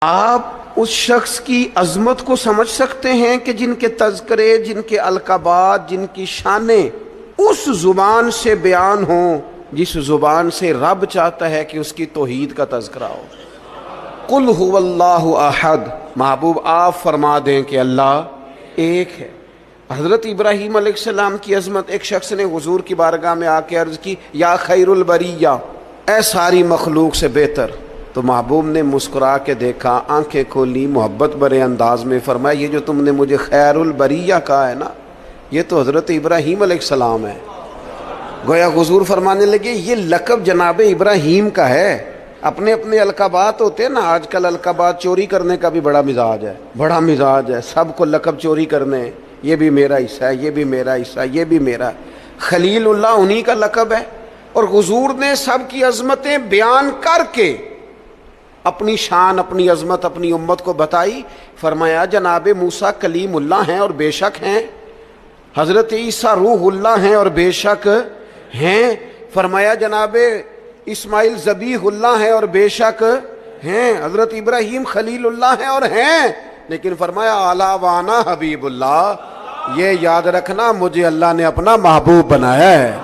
آپ اس شخص کی عظمت کو سمجھ سکتے ہیں کہ جن کے تذکرے، جن کے القابات، جن کی شانیں اس زبان سے بیان ہوں جس زبان سے رب چاہتا ہے کہ اس کی توحید کا تذکرہ ہو۔ قل هو اللہ احد، محبوب آپ فرما دیں کہ اللہ ایک ہے۔ حضرت ابراہیم علیہ السلام کی عظمت، ایک شخص نے حضور کی بارگاہ میں آ کے عرض کی یا خیر البریہ، اے ساری مخلوق سے بہتر۔ تو محبوب نے مسکرا کے دیکھا، آنکھیں کھولی، محبت بھرے انداز میں فرمایا یہ جو تم نے مجھے خیر البریہ کہا ہے نا، یہ تو حضرت ابراہیم علیہ السلام ہے۔ گویا حضور فرمانے لگے یہ لقب جناب ابراہیم کا ہے۔ اپنے اپنے القابات ہوتے ہیں نا، آج کل القابات چوری کرنے کا بھی بڑا مزاج ہے، بڑا مزاج ہے، سب کو لقب چوری کرنے، یہ بھی میرا حصہ ہے، یہ بھی میرا حصہ ہے، یہ بھی میرا۔ خلیل اللہ انہی کا لقب ہے۔ اور حضور نے سب کی عظمتیں بیان کر کے اپنی شان، اپنی عظمت اپنی امت کو بتائی۔ فرمایا جناب موسیٰ کلیم اللہ ہیں اور بے شک ہیں، حضرت عیسیٰ روح اللہ ہیں اور بے شک ہیں، فرمایا جناب اسماعیل ذبیح اللہ ہیں اور بے شک ہیں، حضرت ابراہیم خلیل اللہ ہیں اور ہیں، لیکن فرمایا اعلیٰ وانا حبیب اللہ، یہ یاد رکھنا مجھے اللہ نے اپنا محبوب بنایا ہے۔